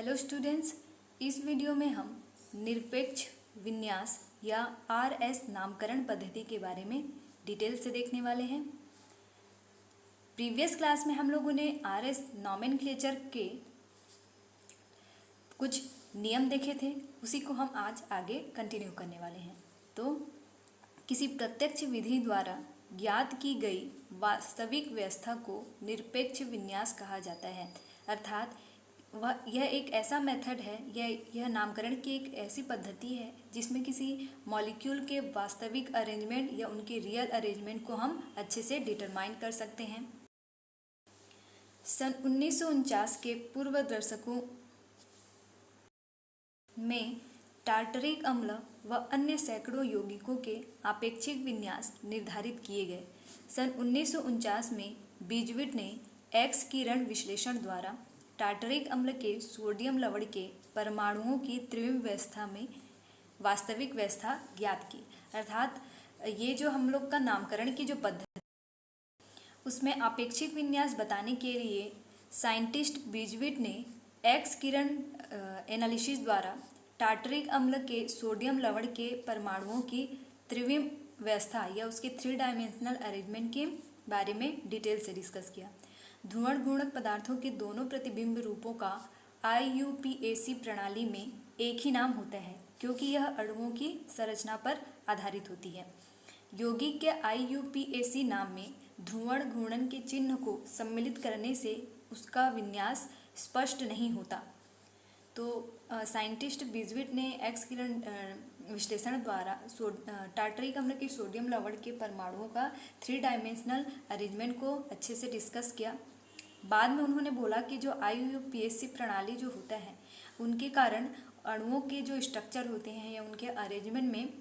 Hello students, इस video में हम निरपेक्ष विन्यास या आरएस नामकरण पद्धति के बारे में डिटेल से देखने वाले हैं। प्रीवियस क्लास में हम लोगों ने आरएस नॉमेनक्लेचर के कुछ नियम देखे थे, उसी को हम आज आगे कंटिन्यू करने वाले हैं। तो किसी प्रत्यक्ष विधि द्वारा ज्ञात की गई वास्तविक व्यवस्था को निरपेक्ष विन्यास कहा जाता है। अर्थात यह एक ऐसा मेथड है, यह नामकरण की एक ऐसी पद्धति है जिसमें किसी मॉलिक्यूल के वास्तविक अरेंजमेंट या उनके रियल अरेंजमेंट को हम अच्छे से डिटरमाइन कर सकते हैं। सन 1949 के पूर्व दशकों में टार्टरिक अम्ल व अन्य सैकड़ों यौगिकों के आपेक्षिक विन्यास निर्धारित किए गए। सन 1949 में बीजविट ने एक्स किरण विश्लेषण द्वारा टार्टरिक अम्ल के सोडियम लवण के परमाणुओं की त्रिविम व्यवस्था में वास्तविक व्यवस्था ज्ञात की। अर्थात ये जो हम लोग का नामकरण की जो पद्धति, उसमें आपेक्षिक विन्यास बताने के लिए साइंटिस्ट बीजविट ने एक्स किरण एनालिसिस द्वारा टार्टरिक अम्ल के सोडियम लवण के परमाणुओं की त्रिविम व्यवस्था या उसके 3 डायमेंशनल अरेंजमेंट के बारे में डिटेल से डिस्कस किया। ध्रुवण गुणक पदार्थों के दोनों प्रतिबिंब रूपों का IUPAC प्रणाली में एक ही नाम होता है क्योंकि यह अणुओं की संरचना पर आधारित होती है। यौगिक के IUPAC नाम में ध्रुवण घूर्णन के चिन्ह को सम्मिलित करने से उसका विन्यास स्पष्ट नहीं होता। तो साइंटिस्ट बीजविट ने एक्स किरण विश्लेषण द्वारा टार्टरिक अम्ल के सोडियम लवण के परमाणुओं का 3 डायमेंशनल अरेंजमेंट को अच्छे से डिस्कस किया। बाद में उन्होंने बोला कि जो IUPAC प्रणाली जो होता है, उनके कारण अणुओं के जो स्ट्रक्चर होते हैं या उनके अरेंजमेंट में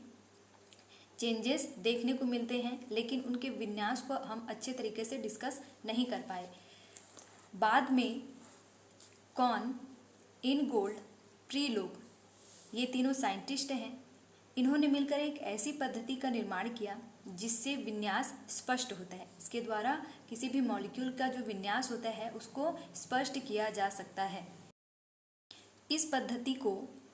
चेंजेस देखने को मिलते हैं, लेकिन उनके विन्यास को हम अच्छे तरीके से डिस्कस नहीं कर पाए। बाद में कॉन, इनगोल्ड, प्रीलोग, ये तीनों साइंटिस्ट हैं, इन्होंने मिलकर एक ऐसी पद्धति का निर्माण किया जिससे विन्यास स्पष्ट होता है। इसके द्वारा किसी भी मॉलिक्यूल का जो विन्यास होता है उसको स्पष्ट किया जा सकता है। इस पद्धति को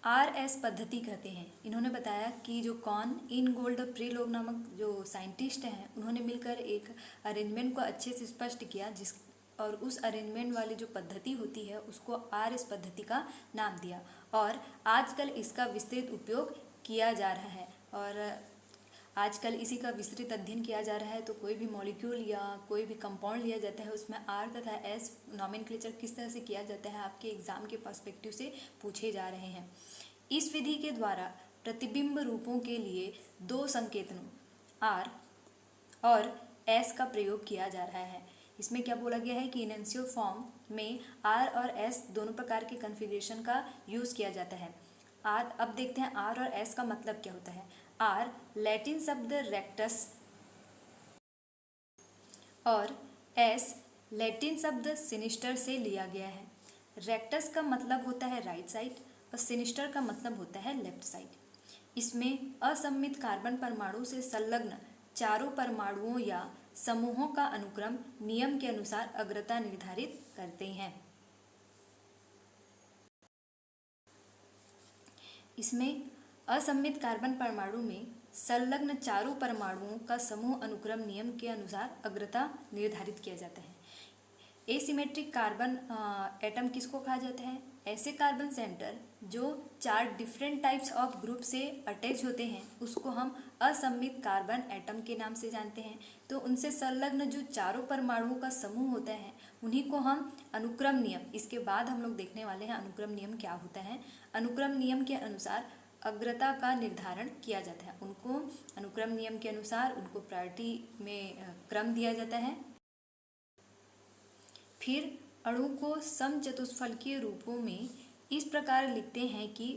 RS पद्धति कहते हैं। इन्होंने बताया कि जो कॉन, इनगोल्ड और प्रीलोग नामक जो साइंटिस्ट हैं, उन्होंने मिलकर एक अरेंजमेंट को अच्छे से स्पष्ट किया और उस अरेंजमेंट वाली जो पद्धति होती है उसको RS पद्धति का नाम दिया और आजकल इसका विस्तृत उपयोग किया जा रहा है। और आजकल इसी का विस्तृत अध्ययन किया जा रहा है। तो कोई भी मॉलिक्यूल या कोई भी कंपाउंड लिया जाता है, उसमें R तथा S नॉमेनक्लेचर किस तरह से किया जाता है, आपके एग्जाम के पर्सपेक्टिव से पूछे जा रहे हैं। इस विधि के द्वारा प्रतिबिंब रूपों के लिए 2 संकेतनों R और S का प्रयोग किया जा रहा है। इसमें क्या बोला गया है कि इनैंसियो फॉर्म में R और S दोनों प्रकार के कन्फिग्रेशन का यूज़ किया जाता है। अब देखते हैं R और S का मतलब क्या होता है। R लैटिन शब्द रेक्टस और S लैटिन शब्द सिनिस्टर से लिया गया है। रेक्टस का मतलब होता है राइट साइड और सिनिस्टर का मतलब होता है लेफ्ट साइड। इसमें असममित कार्बन परमाणु से संलग्न चारों परमाणुओं या समूहों का अनुक्रम नियम के अनुसार अग्रता निर्धारित करते हैं। इसमें असममित कार्बन परमाणु में संलग्न चारों परमाणुओं का समूह अनुक्रम नियम के अनुसार अग्रता निर्धारित किया जाता है। एसिमेट्रिक कार्बन एटम किसको कहा जाता है? ऐसे कार्बन सेंटर जो 4 डिफरेंट टाइप्स ऑफ ग्रुप से अटैच होते हैं उसको हम असममित कार्बन एटम के नाम से जानते हैं। तो उनसे संलग्न जो चारों परमाणुओं का समूह होता है उन्हीं को हम अनुक्रम नियम, इसके बाद हम लोग देखने वाले हैं अनुक्रम नियम क्या होता है। अनुक्रम नियम के अनुसार अग्रता का निर्धारण किया जाता है। उनको अनुक्रम नियम के अनुसार उनको प्रायोरिटी में क्रम दिया जाता है। फिर अणु को समचतुष्फलकीय रूपों में इस प्रकार लिखते हैं कि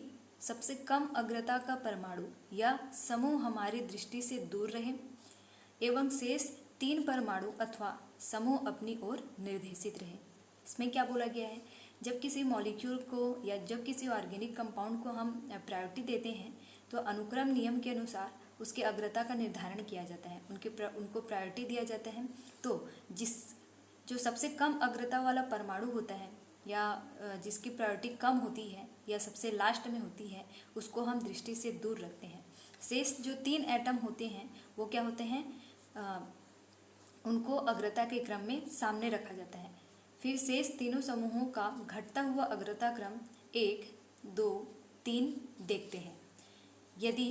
सबसे कम अग्रता का परमाणु या समूह हमारी दृष्टि से दूर रहे एवं शेष 3 परमाणु अथवा समूह अपनी ओर निर्देशित रहे। इसमें क्या बोला गया है, जब किसी मॉलिक्यूल को या जब किसी ऑर्गेनिक कंपाउंड को हम प्रायोरिटी देते हैं तो अनुक्रम नियम के अनुसार उसकी अग्रता का निर्धारण किया जाता है, उनको प्रायोरिटी दिया जाता है। तो जो सबसे कम अग्रता वाला परमाणु होता है या जिसकी प्रायोरिटी कम होती है या सबसे लास्ट में होती है उसको हम दृष्टि से दूर रखते हैं। शेष जो 3 एटम होते हैं वो क्या होते हैं, उनको अग्रता के क्रम में सामने रखा जाता है। फिर शेष तीनों समूहों का घटता हुआ अग्रता क्रम 1, 2, 3 देखते हैं। यदि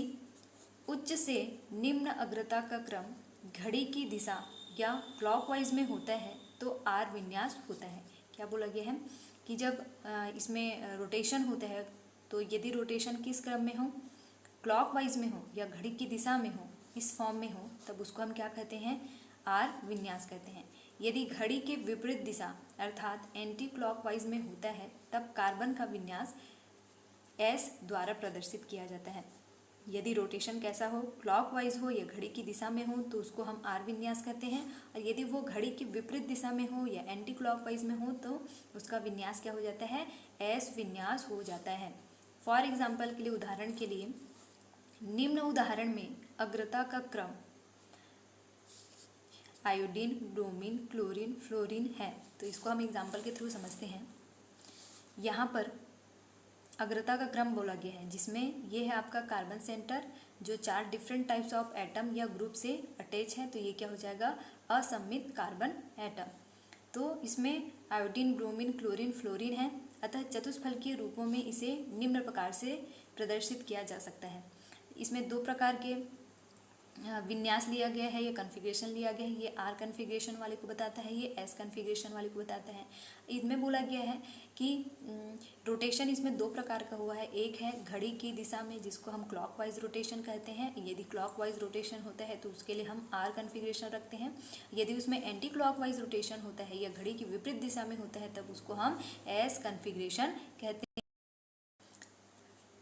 उच्च से निम्न अग्रता का क्रम घड़ी की दिशा या क्लॉकवाइज में होता है तो आर विन्यास होता है। क्या बोला गया है कि जब इसमें रोटेशन होता है तो यदि रोटेशन किस क्रम में हो, क्लॉकवाइज में हो या घड़ी की दिशा में हो, इस फॉर्म में हो, तब उसको हम क्या कहते हैं, आर विन्यास कहते हैं। यदि घड़ी के विपरीत दिशा अर्थात एंटी क्लॉकवाइज में होता है तब कार्बन का विन्यास एस द्वारा प्रदर्शित किया जाता है। यदि रोटेशन कैसा हो, क्लॉकवाइज हो या घड़ी की दिशा में हो तो उसको हम आर विन्यास कहते हैं, और यदि वो घड़ी की विपरीत दिशा में हो या एंटी क्लॉकवाइज में हो तो उसका विन्यास क्या हो जाता है, एस विन्यास हो जाता है। फॉर एग्जाम्पल के लिए, उदाहरण के लिए, निम्न उदाहरण में अग्रता का क्रम आयोडीन, ब्रोमीन, क्लोरीन, फ्लोरीन है। तो इसको हम एग्जाम्पल के थ्रू समझते हैं। यहाँ पर अग्रता का क्रम बोला गया है जिसमें ये है आपका कार्बन सेंटर जो 4 डिफरेंट टाइप्स ऑफ एटम या ग्रुप से अटैच है, तो ये क्या हो जाएगा, असममित कार्बन एटम। तो इसमें आयोडीन, ब्रोमीन, क्लोरीन, फ्लोरीन है, अतः चतुष्फलकीय रूपों में इसे निम्न प्रकार से प्रदर्शित किया जा सकता है। इसमें 2 प्रकार के विन्यास लिया गया है या कॉन्फ़िगरेशन लिया गया है। ये आर कॉन्फ़िगरेशन वाले को बताता है, ये एस कॉन्फ़िगरेशन वाले को बताता है। इनमें बोला गया है कि रोटेशन इसमें 2 प्रकार का हुआ है। एक है घड़ी की दिशा में जिसको हम क्लॉकवाइज रोटेशन कहते हैं। यदि क्लॉकवाइज रोटेशन होता है तो उसके लिए हम आर कॉन्फ़िगरेशन रखते हैं। यदि उसमें एंटी क्लॉकवाइज रोटेशन होता है या घड़ी की विपरीत दिशा में होता है तब उसको हम एस कॉन्फ़िगरेशन कहते हैं।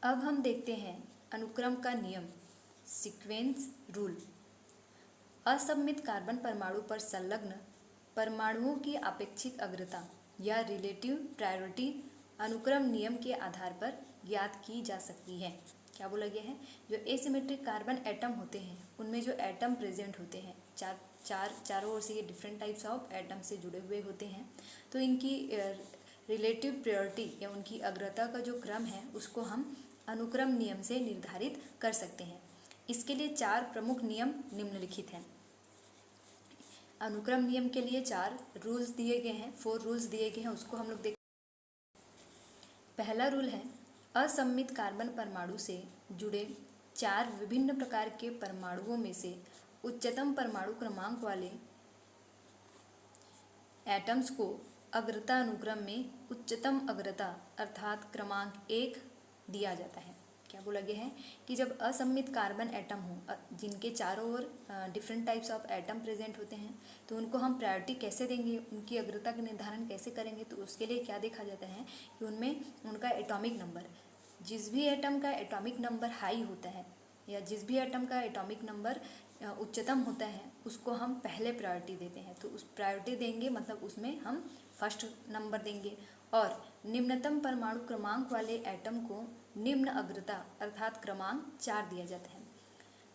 अब हम देखते हैं अनुक्रम का नियम, सीक्वेंस रूल। असममित कार्बन परमाणु पर संलग्न परमाणुओं की अपेक्षिक अग्रता या रिलेटिव प्रायोरिटी अनुक्रम नियम के आधार पर ज्ञात की जा सकती है। क्या बोला गया है, जो एसिमेट्रिक कार्बन एटम होते हैं उनमें जो एटम प्रेजेंट होते हैं, चारों ओर से ये डिफरेंट टाइप्स ऑफ एटम से जुड़े हुए होते हैं, तो इनकी रिलेटिव प्रायोरिटी या उनकी अग्रता का जो क्रम है उसको हम अनुक्रम नियम से निर्धारित कर सकते हैं। इसके लिए 4 प्रमुख नियम निम्नलिखित हैं। अनुक्रम नियम के लिए 4 रूल्स दिए गए हैं, 4 रूल्स दिए गए हैं, उसको हम लोग देख। पहला रूल है, असममित कार्बन परमाणु से जुड़े 4 विभिन्न प्रकार के परमाणुओं में से उच्चतम परमाणु क्रमांक वाले एटम्स को अग्रता अनुक्रम में उच्चतम अग्रता अर्थात क्रमांक 1 दिया जाता है। क्या बोला गया है कि जब असममित कार्बन एटम हो जिनके चारों ओर different types of atom present होते हैं तो उनको हम प्रायोरिटी कैसे देंगे, उनकी अग्रता का निर्धारण कैसे करेंगे, तो उसके लिए क्या देखा जाता है कि उनमें उनका एटॉमिक नंबर, जिस भी एटम का एटॉमिक नंबर हाई होता है या जिस भी एटम का एटॉमिक नंबर उच्चतम होता है उसको हम पहले प्रायोरिटी देते हैं। तो उस प्रायोरिटी देंगे मतलब उसमें हम फर्स्ट नंबर देंगे, और निम्नतम परमाणु क्रमांक वाले एटम को निम्न अग्रता अर्थात क्रमांक 4 दिया जाता है।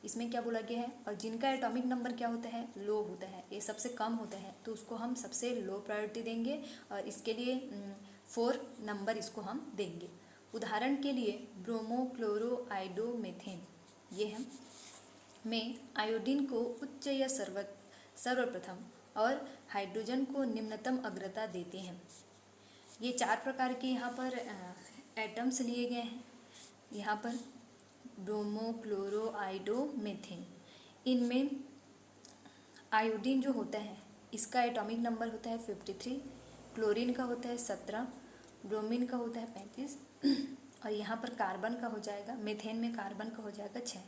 इसमें क्या बोला गया है, और जिनका एटॉमिक नंबर क्या होता है, लो होता है, ये सबसे कम होता है, तो उसको हम सबसे लो प्रायोरिटी देंगे और इसके लिए 4 नंबर इसको हम देंगे। उदाहरण के लिए ब्रोमो, क्लोरो, आयोडो, मीथेन ये हैं में आयोडीन को उच्च या सर्वप्रथम और हाइड्रोजन को निम्नतम अग्रता देते हैं। ये 4 प्रकार के यहाँ पर एटम्स लिए गए हैं। यहाँ पर ब्रोमो, क्लोरो, आयोडो, मीथेन, इनमें आयोडीन जो होता है इसका एटॉमिक नंबर होता है 53, क्लोरीन का होता है 17, ब्रोमीन का होता है 35 और यहाँ पर कार्बन का हो जाएगा, मीथेन में कार्बन का हो जाएगा 6।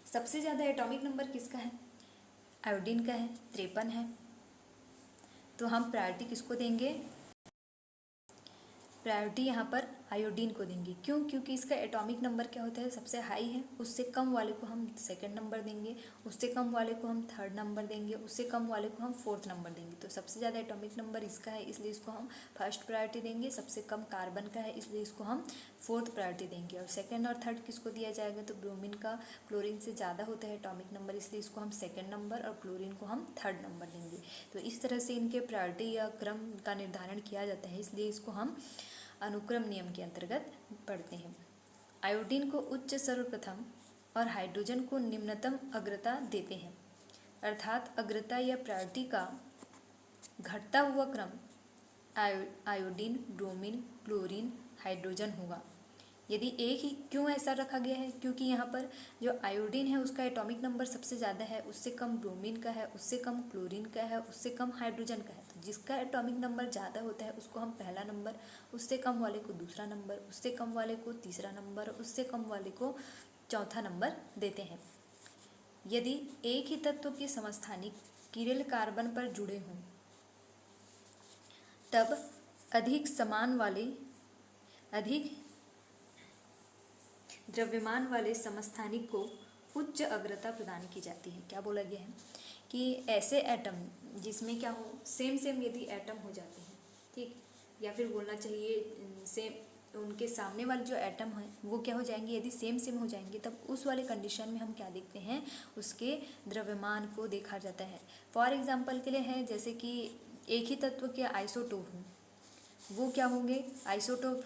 सबसे ज़्यादा एटॉमिक नंबर किसका है, आयोडीन का है, 53 है। तो हम प्रायोरिटी किसको देंगे, प्रायोरिटी यहाँ पर आयोडीन को देंगे। क्यों? क्योंकि इसका एटॉमिक नंबर क्या होता है, सबसे हाई है, उससे कम वाले को हम सेकंड नंबर देंगे, उससे कम वाले को हम थर्ड नंबर देंगे, उससे कम वाले को हम फोर्थ नंबर देंगे। तो सबसे ज़्यादा एटॉमिक नंबर इसका है, इसलिए इसको हम फर्स्ट प्रायोरिटी देंगे। सबसे कम कार्बन का है, इसलिए इसको हम फोर्थ प्रायोरिटी देंगे। और सेकेंड और थर्ड किसको दिया जाएगा, तो ब्रोमीन का क्लोरीन से ज़्यादा होता है एटॉमिक नंबर, इसलिए इसको हम सेकेंड नंबर और क्लोरीन को हम थर्ड नंबर देंगे। तो इस तरह से इनके प्रायोरिटी या क्रम का निर्धारण किया जाता है, इसलिए इसको हम अनुक्रम नियम के अंतर्गत पढ़ते हैं। आयोडीन को उच्च सर्वप्रथम और हाइड्रोजन को निम्नतम अग्रता देते हैं, अर्थात अग्रता या प्रायोरिटी का घटता हुआ क्रम आयोडीन, ब्रोमीन, क्लोरीन, हाइड्रोजन होगा। यदि एक ही, क्यों ऐसा रखा गया है, क्योंकि यहाँ पर जो आयोडीन है उसका एटॉमिक नंबर सबसे ज़्यादा है, उससे कम ब्रोमीन का है, उससे कम क्लोरीन का है, उससे कम हाइड्रोजन का है। तो जिसका एटॉमिक नंबर ज़्यादा होता है उसको हम पहला नंबर, उससे कम वाले को दूसरा नंबर, उससे कम वाले को तीसरा नंबर, उससे कम वाले को चौथा नंबर देते हैं। यदि एक ही तत्व के समस्थानिक किरल कार्बन पर जुड़े हों तब अधिक द्रव्यमान वाले समस्थानिक को उच्च अग्रता प्रदान की जाती है। क्या बोला गया है कि ऐसे एटम जिसमें क्या हो, सेम यदि एटम हो जाते हैं, ठीक, या फिर बोलना चाहिए सेम, उनके सामने वाले जो एटम हैं वो क्या हो जाएंगे, यदि सेम हो जाएंगे, तब उस वाले कंडीशन में हम क्या देखते हैं, उसके द्रव्यमान को देखा जाता है। फॉर एग्जाम्पल के लिए है, जैसे कि एक ही तत्व के आइसोटोप हों, वो क्या होंगे, आइसोटोप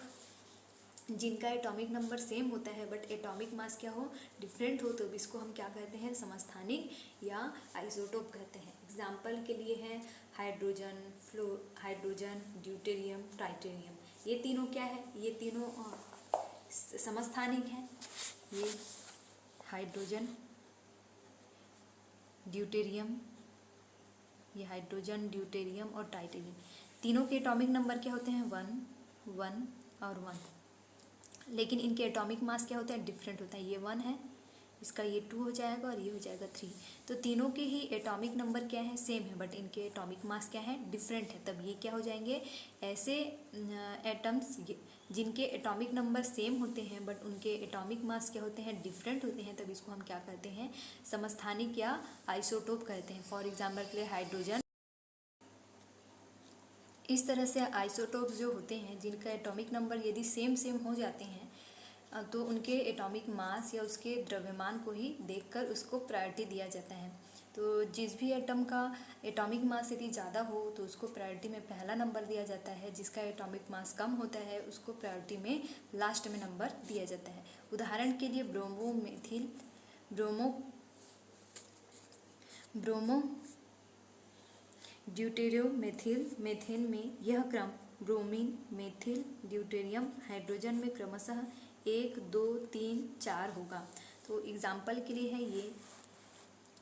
जिनका एटॉमिक नंबर सेम होता है बट एटॉमिक मास क्या हो, डिफरेंट हो, तो इसको हम क्या कहते हैं, समस्थानिक या आइसोटोप कहते हैं। एग्जाम्पल के लिए है हाइड्रोजन, ड्यूटेरियम, ट्राइटेरियम। ये तीनों क्या है, ये तीनों समस्थानिक हैं। ये हाइड्रोजन, ड्यूटेरियम, ये हाइड्रोजन, ड्यूटेरियम और ट्राइटेरियम, तीनों के एटॉमिक नंबर क्या होते हैं, 1 1 और 1, लेकिन इनके एटॉमिक मास क्या होता है, डिफरेंट होता है। ये 1 है, इसका ये 2 हो जाएगा और ये हो जाएगा 3। तो तीनों के ही एटॉमिक नंबर क्या है, सेम है, बट इनके एटॉमिक मास क्या है, डिफरेंट है। तब ये क्या हो जाएंगे, ऐसे एटम्स जिनके एटॉमिक नंबर सेम होते हैं बट उनके एटॉमिक मास क्या होते हैं, डिफरेंट होते हैं, तब इसको हम क्या कहते हैं, समस्थानिक या आइसोटोप कहते हैं। फॉर एग्जाम्पल के लिए हाइड्रोजन। इस तरह से आइसोटोप्स जो होते हैं जिनका एटॉमिक नंबर यदि सेम हो जाते हैं तो उनके एटॉमिक मास या उसके द्रव्यमान को ही देखकर उसको प्रायोरिटी दिया जाता है। तो जिस भी एटम का एटॉमिक मास यदि ज़्यादा हो तो उसको प्रायोरिटी में पहला नंबर दिया जाता है, जिसका एटॉमिक मास कम होता है उसको प्रायोरिटी में लास्ट में नंबर दिया जाता है। उदाहरण के लिए ब्रोमो ड्यूटेरियम, मेथिल में यह क्रम ब्रोमीन, मेथिल, ड्यूटेरियम, हाइड्रोजन में क्रमशः 1 2 3 4 होगा। तो एग्जाम्पल के लिए है ये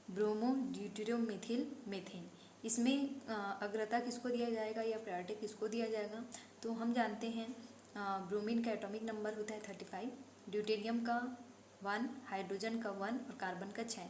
ब्रोमो, ड्यूटेरियम, मेथिल, मेथेन। इसमें अग्रता किसको दिया जाएगा या प्रायोरिटी किसको दिया जाएगा, तो हम जानते हैं ब्रोमीन का एटॉमिक नंबर होता है 35, ड्यूटेरियम का 1, हाइड्रोजन का 1 और कार्बन का 6।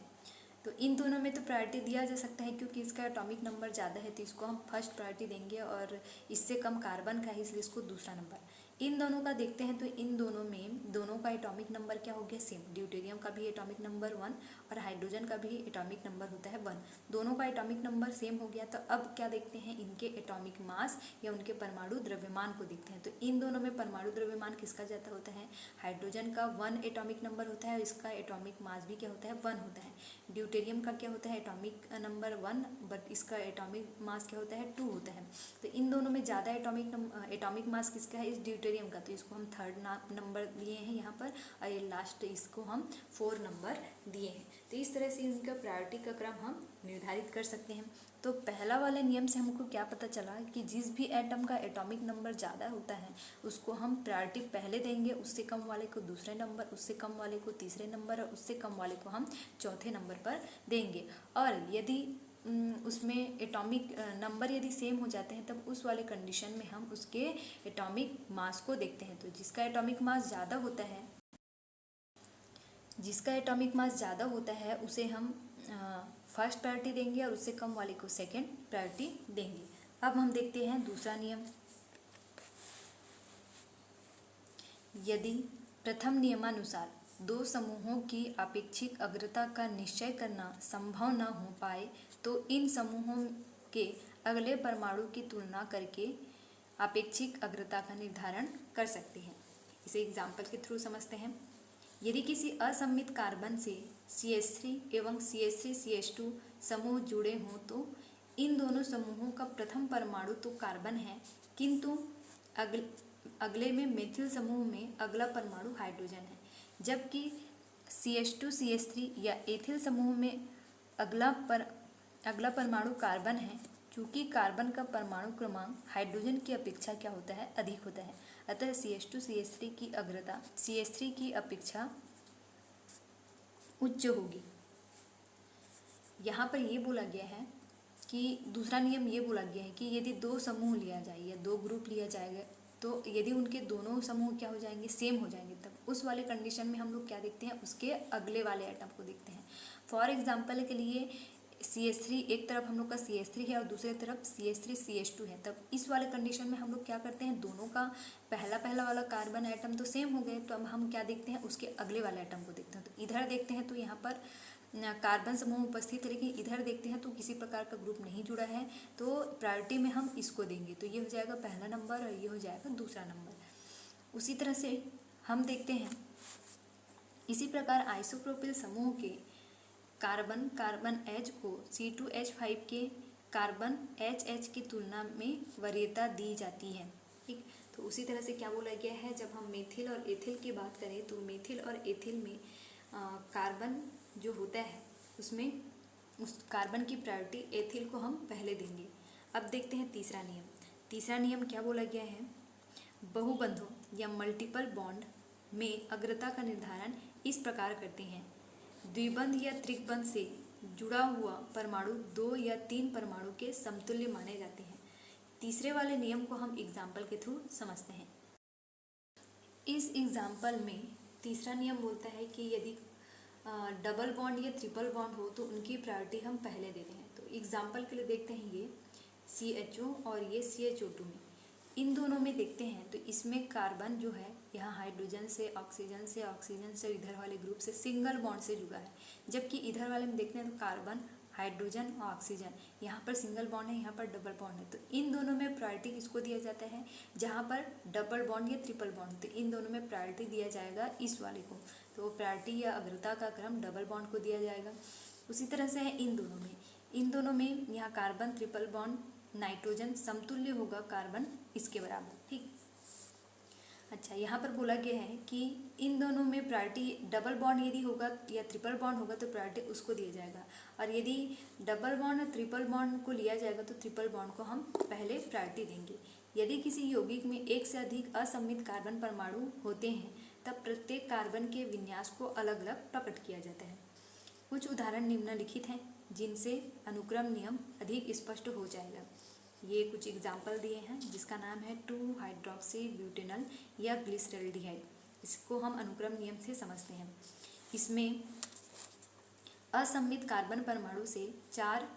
तो इन दोनों में तो प्रायोरिटी दिया जा सकता है क्योंकि इसका एटॉमिक नंबर ज़्यादा है, तो इसको हम फर्स्ट प्रायोरिटी देंगे, और इससे कम कार्बन का है इसलिए इसको दूसरा नंबर। इन दोनों का देखते हैं तो इन दोनों में दोनों का एटॉमिक नंबर क्या हो गया, सेम। ड्यूटेरियम का भी एटॉमिक नंबर 1 और हाइड्रोजन का भी एटॉमिक नंबर होता है 1, दोनों का एटॉमिक नंबर सेम हो गया। तो अब क्या देखते हैं, इनके एटॉमिक मास या उनके परमाणु द्रव्यमान को देखते हैं। तो इन दोनों में परमाणु द्रव्यमान किसका ज़्यादा होता है, हाइड्रोजन का 1 एटॉमिक नंबर होता है, इसका एटॉमिक मास भी क्या होता है, 1 होता है। ड्यूटेरियम का क्या होता है, एटॉमिक नंबर 1 बट इसका एटॉमिक मास क्या होता है, 2 होता है। तो इन दोनों में ज़्यादा एटॉमिक मास किसका है, इस ड्यूटेरियम का, तो इसको हम थर्ड नंबर दिए हैं यहाँ पर, और ये लास्ट इसको हम 4 नंबर दिए हैं। तो इस तरह से इनका प्रायोरिटी का क्रम हम निर्धारित कर सकते हैं। तो पहला वाले नियम से हमको क्या पता चला कि जिस भी एटम का एटॉमिक नंबर ज़्यादा होता है उसको हम प्रायोरिटी पहले देंगे, उससे कम वाले को दूसरे नंबर, उससे कम वाले को तीसरे नंबर और उससे कम वाले को हम चौथे नंबर पर देंगे। और यदि उसमें एटॉमिक नंबर यदि सेम हो जाते हैं तब उस वाले कंडीशन में हम उसके एटॉमिक मास को देखते हैं। तो जिसका एटॉमिक मास ज़्यादा होता है उसे हम फर्स्ट प्रायोरिटी देंगे और उससे कम वाले को सेकंड प्रायोरिटी देंगे। अब हम देखते हैं दूसरा नियम। यदि प्रथम नियमानुसार दो समूहों की अपेक्षिक अग्रता का निश्चय करना संभव न हो पाए तो इन समूहों के अगले परमाणु की तुलना करके अपेक्षिक अग्रता का निर्धारण कर सकते हैं। इसे एग्जाम्पल के थ्रू समझते हैं। यदि किसी असममित कार्बन से CH3 एवं CH3CH2 समूह जुड़े हों तो इन दोनों समूहों का प्रथम परमाणु तो कार्बन है, किंतु अगले में मेथिल समूह में अगला परमाणु हाइड्रोजन है, जबकि CH2CH3 या एथिल समूह में अगला परमाणु कार्बन है। चूंकि कार्बन का परमाणु क्रमांक हाइड्रोजन की अपेक्षा क्या होता है, अधिक होता है, अतः CH2CH3 की अग्रता CH3 की अपेक्षा उच्च होगी। यहाँ पर ये बोला गया है कि दूसरा नियम ये बोला गया है कि यदि दो समूह लिया जाए या दो ग्रुप लिया जाएगा तो यदि उनके दोनों समूह क्या हो जाएंगे, सेम हो जाएंगे, तब उस वाले कंडीशन में हम लोग क्या देखते हैं, उसके अगले वाले एटम को देखते हैं। फॉर एग्जाम्पल के लिए CH3 एक तरफ हम लोग का CH3 है और दूसरी तरफ CH3CH2 है, तब इस वाले कंडीशन में हम लोग क्या करते हैं, दोनों का पहला वाला कार्बन एटम तो सेम हो गए, तो अब हम क्या देखते हैं, उसके अगले वाले एटम को देखते हैं। तो इधर देखते हैं तो यहाँ पर कार्बन समूह उपस्थित है, लेकिन इधर देखते हैं तो किसी प्रकार का ग्रुप नहीं जुड़ा है, तो प्रायोरिटी में हम इसको देंगे, तो ये हो जाएगा पहला नंबर और ये हो जाएगा दूसरा नंबर। उसी तरह से हम देखते हैं इसी प्रकार आइसोप्रोपिल समूह के कार्बन H को C2H5 के कार्बन HH की तुलना में वरीयता दी जाती है। ठीक, तो उसी तरह से क्या बोला गया है, जब हम मेथिल और एथिल की बात करें तो मेथिल और एथिल में कार्बन जो होता है उसमें उस कार्बन की प्रायोरिटी एथिल को हम पहले देंगे। अब देखते हैं तीसरा नियम। तीसरा नियम क्या बोला गया है, बहुबंधों या मल्टीपल बॉन्ड में अग्रता का निर्धारण इस प्रकार करते हैं। द्विबंध या त्रिबंध से जुड़ा हुआ परमाणु 2 या 3 परमाणु के समतुल्य माने जाते हैं। तीसरे वाले नियम को हम एग्जाम्पल के थ्रू समझते हैं। इस एग्जाम्पल में तीसरा नियम बोलता है कि यदि डबल बॉन्ड या ट्रिपल बॉन्ड हो तो उनकी प्रायोरिटी हम पहले देते हैं। तो एग्जाम्पल के लिए देखते हैं ये CHO और ये CHO2 में, इन दोनों में देखते हैं तो इसमें कार्बन जो है यहाँ हाइड्रोजन से ऑक्सीजन से इधर वाले ग्रुप से सिंगल बॉन्ड से जुड़ा है, जबकि इधर वाले में देखते हैं तो कार्बन हाइड्रोजन और ऑक्सीजन, यहाँ पर सिंगल बॉन्ड है, यहाँ पर डबल बॉन्ड है। तो इन दोनों में प्रायोरिटी किसको दिया जाता है, जहाँ पर डबल बॉन्ड या ट्रिपल बॉन्ड, तो इन दोनों में प्रायोरिटी दिया जाएगा इस वाले को, तो प्रायोरिटी या अग्रता का क्रम डबल बॉन्ड को दिया जाएगा। उसी तरह से है इन दोनों में यहाँ कार्बन ट्रिपल बॉन्ड नाइट्रोजन समतुल्य होगा कार्बन इसके बराबर। ठीक, अच्छा, यहाँ पर बोला गया है कि इन दोनों में प्रायोरिटी डबल बॉन्ड यदि होगा या ट्रिपल बॉन्ड होगा तो प्रायोरिटी उसको दिया जाएगा, और यदि डबल बॉन्ड और ट्रिपल बॉन्ड को लिया जाएगा तो ट्रिपल बॉन्ड को हम पहले प्रायोरिटी देंगे। यदि किसी यौगिक में एक से अधिक असममित कार्बन परमाणु होते हैं तब प्रत्येक कार्बन के विन्यास को अलग अलग प्रकट किया जाता है। कुछ उदाहरण निम्नलिखित हैं जिनसे अनुक्रम नियम अधिक स्पष्ट हो जाएगा। ये कुछ एग्जाम्पल दिए हैं जिसका नाम है 2-हाइड्रोक्सी ब्यूटेनॉल या ग्लिसरॉल्डिहाइड। इसको हम अनुक्रम नियम से समझते हैं। इसमें असममित कार्बन परमाणु से 4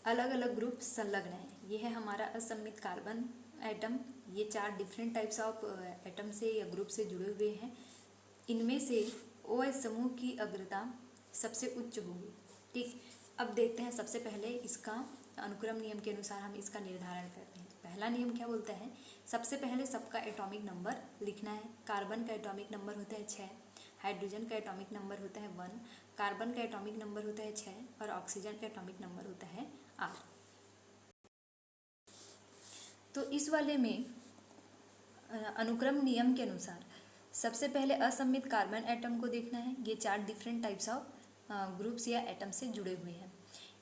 अलग अलग ग्रुप संलग्न हैं। ये है हमारा असममित कार्बन एटम, ये 4 डिफरेंट टाइप्स ऑफ एटम से या ग्रुप से जुड़े हुए हैं। इनमें से OH समूह की अग्रता सबसे उच्च होगी। ठीक, अब देखते हैं सबसे पहले इसका अनुक्रम नियम के अनुसार हम इसका निर्धारण करते हैं। पहला नियम क्या बोलता है, सबसे पहले सबका एटॉमिक नंबर लिखना है। कार्बन का एटॉमिक नंबर होता है 6, हाइड्रोजन का एटॉमिक नंबर होता है 1, कार्बन का एटॉमिक नंबर होता है 6 और ऑक्सीजन का एटॉमिक नंबर होता है 8। तो इस वाले में अनुक्रम नियम के अनुसार सबसे पहले असममित कार्बन एटम को देखना है। ये 4 डिफरेंट टाइप्स ऑफ ग्रुप्स या एटम से जुड़े हुए हैं।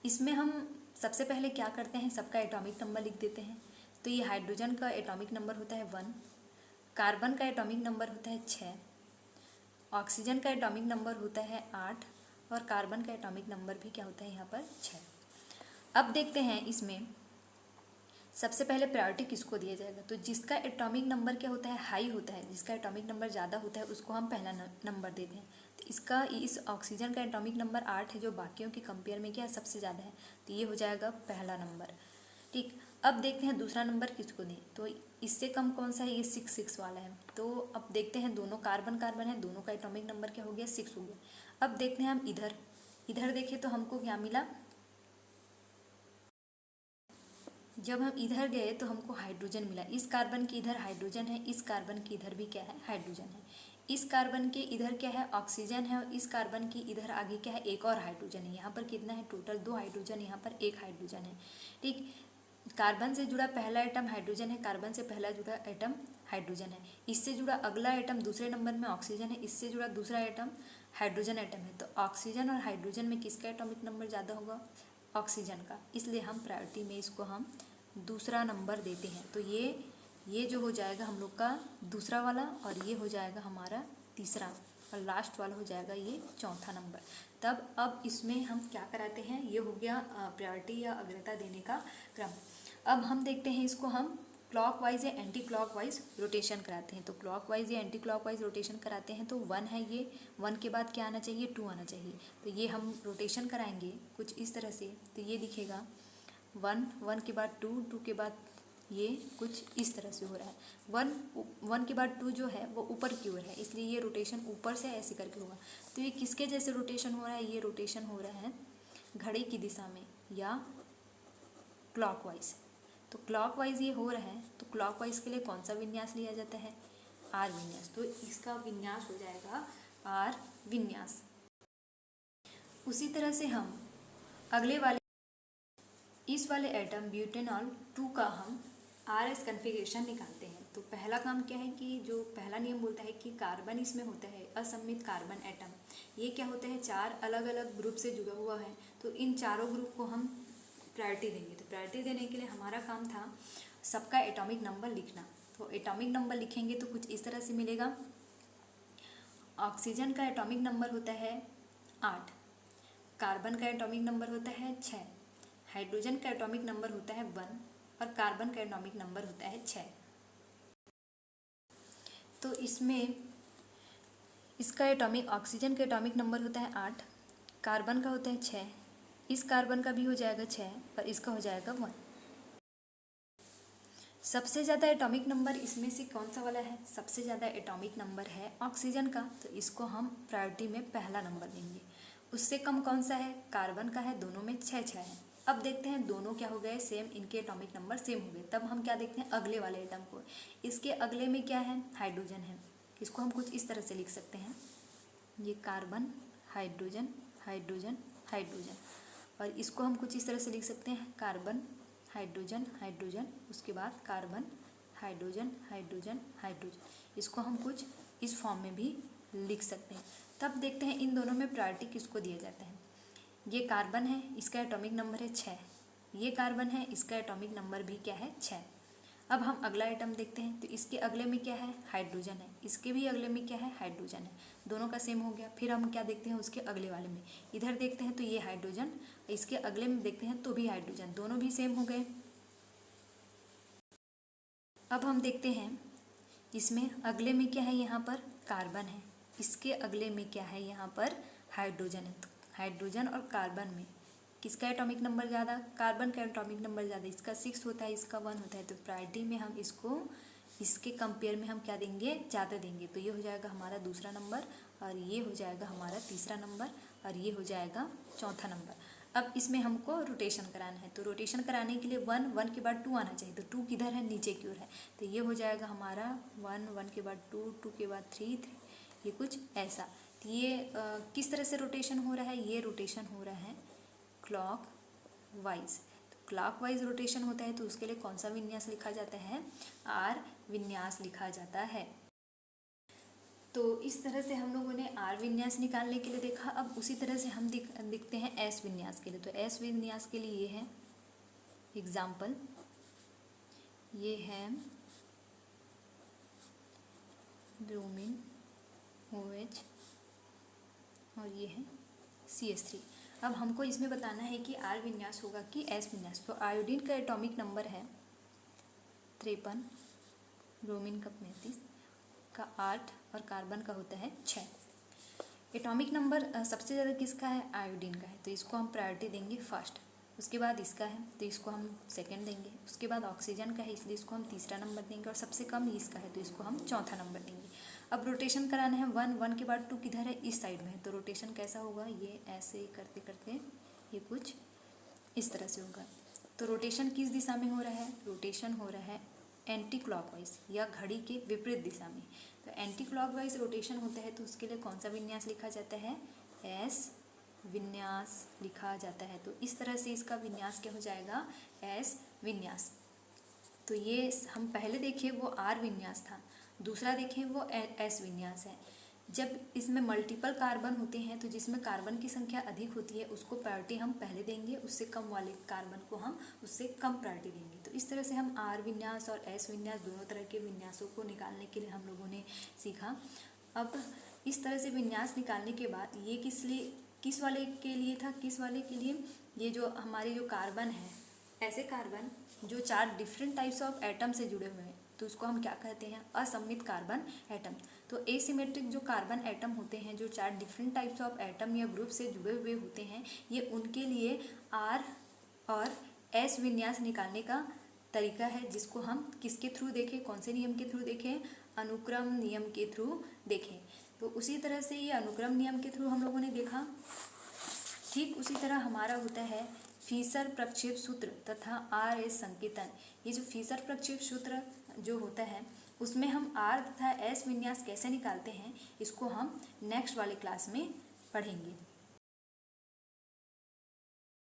इसमें हम सबसे पहले क्या करते हैं, सबका एटॉमिक नंबर लिख देते हैं। तो ये हाइड्रोजन का एटॉमिक नंबर होता है 1, कार्बन का एटॉमिक नंबर होता है 6, ऑक्सीजन का एटॉमिक नंबर होता है 8 और कार्बन का एटॉमिक नंबर भी क्या होता है यहाँ पर 6। अब देखते हैं इसमें सबसे पहले प्रायोरिटी किसको दिया जाएगा। तो जिसका एटॉमिक नंबर क्या होता है, हाई होता है, जिसका एटॉमिक नंबर ज़्यादा होता है उसको हम पहला नंबर देते हैं। तो इस ऑक्सीजन का एटॉमिक नंबर 8 है जो बाकियों के कंपेयर में क्या है सबसे ज़्यादा है, तो ये हो जाएगा पहला नंबर। ठीक, अब देखते हैं दूसरा नंबर किसको दें। तो इससे कम कौन सा है, ये 6 वाला है। तो अब देखते हैं दोनों कार्बन कार्बन है, दोनों का एटॉमिक नंबर क्या हो गया, 6 हो गया। अब देखते हैं हम इधर देखें तो हमको क्या मिला, जब हम इधर गए तो हमको हाइड्रोजन मिला। इस कार्बन के इधर हाइड्रोजन है, इस कार्बन के इधर भी क्या है, हाइड्रोजन है। इस कार्बन के इधर क्या है, ऑक्सीजन है, और इस कार्बन के इधर आगे क्या है, एक और हाइड्रोजन है। यहाँ पर कितना है, टोटल 2 हाइड्रोजन, यहाँ पर 1 हाइड्रोजन है। ठीक, कार्बन से जुड़ा पहला एटम हाइड्रोजन है, कार्बन से पहला जुड़ा एटम हाइड्रोजन है। इससे जुड़ा अगला एटम दूसरे नंबर में ऑक्सीजन है, इससे जुड़ा दूसरा एटम हाइड्रोजन एटम है। तो ऑक्सीजन और हाइड्रोजन में किसका एटॉमिक नंबर ज़्यादा होगा, ऑक्सीजन का। इसलिए हम प्रायोरिटी में इसको हम दूसरा नंबर देते हैं। तो ये जो हो जाएगा हम लोग का दूसरा वाला, और ये हो जाएगा हमारा तीसरा, और लास्ट वाला हो जाएगा ये चौथा नंबर। तब अब इसमें हम क्या कराते हैं, ये हो गया प्रायोरिटी या अग्रता देने का क्रम। अब हम देखते हैं इसको हम क्लॉकवाइज या एंटी क्लॉकवाइज रोटेशन कराते हैं। तो क्लॉकवाइज या एंटी क्लॉकवाइज रोटेशन कराते हैं तो 1 है, ये 1 के बाद क्या आना चाहिए, 2 आना चाहिए। तो ये हम रोटेशन कराएंगे कुछ इस तरह से, तो ये दिखेगा 1 के बाद 2 के बाद ये कुछ इस तरह से हो रहा है। 1 के बाद 2 जो है वो ऊपर की ओर है, इसलिए ये रोटेशन ऊपर से ऐसे करके होगा। तो ये किसके जैसे रोटेशन हो रहा है, ये रोटेशन हो रहा है घड़ी की दिशा में या क्लॉकवाइज। तो क्लॉकवाइज ये हो रहा है, तो क्लॉकवाइज के लिए कौन सा विन्यास लिया जाता है, आर विन्यास। तो इसका विन्यास हो जाएगा आर विन्यास। उसी तरह से हम अगले वाले इस वाले एटम ब्यूटेनॉल 2 का हम RS कन्फिग्रेशन निकालते हैं। तो पहला काम क्या है कि जो पहला नियम बोलता है कि कार्बन इसमें होता है असममित कार्बन एटम। ये क्या होता है, 4 अलग अलग ग्रुप से जुड़ा हुआ है। तो इन चारों ग्रुप को हम प्रायोरिटी देंगे। तो प्रायोरिटी देने के लिए हमारा काम था सबका एटॉमिक नंबर लिखना। तो एटॉमिक नंबर लिखेंगे तो कुछ इस तरह से मिलेगा। ऑक्सीजन का एटॉमिक नंबर होता है 8, कार्बन का एटॉमिक नंबर होता है 6, हाइड्रोजन का एटॉमिक नंबर होता है 1, और कार्बन का एटॉमिक नंबर होता है 6। तो इसमें इसका ऑक्सीजन का एटॉमिक नंबर होता है 8, कार्बन का होता है 6, इस कार्बन का भी हो जाएगा 6, और इसका हो जाएगा 1। सबसे ज़्यादा एटॉमिक नंबर इसमें से कौन सा वाला है, सबसे ज़्यादा एटॉमिक नंबर है ऑक्सीजन का। तो इसको हम प्रायोरिटी में पहला नंबर देंगे। उससे कम कौन सा है, कार्बन का है, दोनों में 6 है। अब देखते हैं दोनों क्या हो गए, सेम, इनके एटॉमिक नंबर सेम हो गए। तब हम क्या देखते हैं, अगले वाले एटम को। इसके अगले में क्या है, हाइड्रोजन है। इसको हम कुछ इस तरह से लिख सकते हैं, ये कार्बन, हाइड्रोजन, हाइड्रोजन, हाइड्रोजन। और इसको हम कुछ इस तरह से लिख सकते हैं, कार्बन, हाइड्रोजन, हाइड्रोजन, उसके बाद कार्बन, हाइड्रोजन, हाइड्रोजन, हाइड्रोजन। इसको हम कुछ इस फॉर्म में भी लिख सकते हैं। तब देखते हैं इन दोनों में प्रायोरिटी किसको दिया जाता है। ये कार्बन है, इसका एटॉमिक नंबर है 6, ये कार्बन है, इसका एटॉमिक नंबर भी क्या है, 6। अब हम अगला आइटम देखते हैं। तो इसके अगले में क्या है, हाइड्रोजन है, इसके भी अगले में क्या है, हाइड्रोजन है, दोनों का सेम हो गया। फिर हम क्या देखते हैं, उसके अगले वाले में, इधर देखते हैं तो ये हाइड्रोजन, इसके अगले में देखते हैं तो भी हाइड्रोजन, दोनों भी सेम हो गए। अब हम देखते हैं इसमें अगले में क्या है, यहाँ पर कार्बन है, इसके अगले में क्या है, यहाँ पर हाइड्रोजन है। तो हाइड्रोजन और कार्बन में किसका एटॉमिक नंबर ज़्यादा, कार्बन का एटॉमिक नंबर ज़्यादा, इसका 6 होता है, इसका 1 होता है। तो प्रायोरिटी में हम इसको इसके कंपेयर में हम क्या देंगे, ज़्यादा देंगे। तो ये हो जाएगा हमारा दूसरा नंबर, और ये हो जाएगा हमारा तीसरा नंबर, और ये हो जाएगा चौथा नंबर। अब इसमें हमको रोटेशन कराना है। तो रोटेशन कराने के लिए 1 के बाद 2 आना चाहिए। तो 2 किधर है, नीचे की ओर है। तो ये हो जाएगा हमारा 1 के बाद 2 के बाद 3, ये कुछ ऐसा। तो ये किस तरह से रोटेशन हो रहा है, ये रोटेशन हो रहा है क्लॉक वाइज। तो क्लॉक वाइज रोटेशन होता है तो उसके लिए कौन सा विन्यास लिखा जाता है, आर विन्यास लिखा जाता है। तो इस तरह से हम लोगों ने आर विन्यास निकालने के लिए देखा। अब उसी तरह से हम दिखते हैं एस विन्यास के लिए। तो एस विन्यास के लिए ये है एग्जाम्पल, ये है ब्रोमीन OH, और ये है CH3। अब हमको इसमें बताना है कि आर विन्यास होगा कि एस विन्यास। तो आयोडीन का एटॉमिक नंबर है 53, ब्रोमीन का 35, का 8, और कार्बन का होता है 6। एटॉमिक नंबर सबसे ज़्यादा किसका है, आयोडीन का है। तो इसको हम प्रायोरिटी देंगे फर्स्ट। उसके बाद इसका है तो इसको हम सेकंड देंगे। उसके बाद ऑक्सीजन का है इसलिए इसको हम तीसरा नंबर देंगे, और सबसे कम इसका है तो इसको हम चौथा नंबर देंगे। अब रोटेशन कराना है 1, 1 के बाद 2 किधर है, इस साइड में है, तो रोटेशन कैसा होगा, ये ऐसे करते करते ये कुछ इस तरह से होगा। तो रोटेशन किस दिशा में हो रहा है, रोटेशन हो रहा है एंटी क्लॉकवाइज या घड़ी के विपरीत दिशा में। तो एंटी क्लॉकवाइज रोटेशन होता है तो उसके लिए कौन सा विन्यास लिखा जाता है, एस विन्यास लिखा जाता है। तो इस तरह से इसका विन्यास क्या हो जाएगा, एस विन्यास। तो ये हम पहले देखें वो आर विन्यास था, दूसरा देखें वो एस विन्यास है। जब इसमें मल्टीपल कार्बन होते हैं तो जिसमें कार्बन की संख्या अधिक होती है उसको प्रायोरिटी हम पहले देंगे, उससे कम वाले कार्बन को हम उससे कम प्रायोरिटी देंगे। तो इस तरह से हम आर विन्यास और एस विन्यास दोनों तरह के विन्यासों को निकालने के लिए हम लोगों ने सीखा। अब इस तरह से विन्यास निकालने के बाद ये किस वाले के लिए था, किस वाले के लिए, ये जो हमारे जो कार्बन है, ऐसे कार्बन जो 4 डिफरेंट टाइप्स ऑफ एटम से जुड़े हुए हैं तो उसको हम क्या कहते हैं, असममित कार्बन एटम। तो एसिमेट्रिक जो कार्बन एटम होते हैं जो 4 डिफरेंट टाइप्स ऑफ एटम या ग्रुप से जुड़े हुए होते हैं, ये उनके लिए आर और एस विन्यास निकालने का तरीका है, जिसको हम किसके थ्रू देखें, कौन से नियम के थ्रू देखें, अनुक्रम नियम के थ्रू देखें। तो उसी तरह से ये अनुक्रम नियम के थ्रू हम लोगों ने देखा। ठीक उसी तरह हमारा होता है फीसर प्रक्षेप सूत्र तथा आर एस संकेतन। ये जो फीसर प्रक्षेप सूत्र जो होता है उसमें हम आर तथा एस विन्यास कैसे निकालते हैं इसको हम नेक्स्ट वाले क्लास में पढ़ेंगे।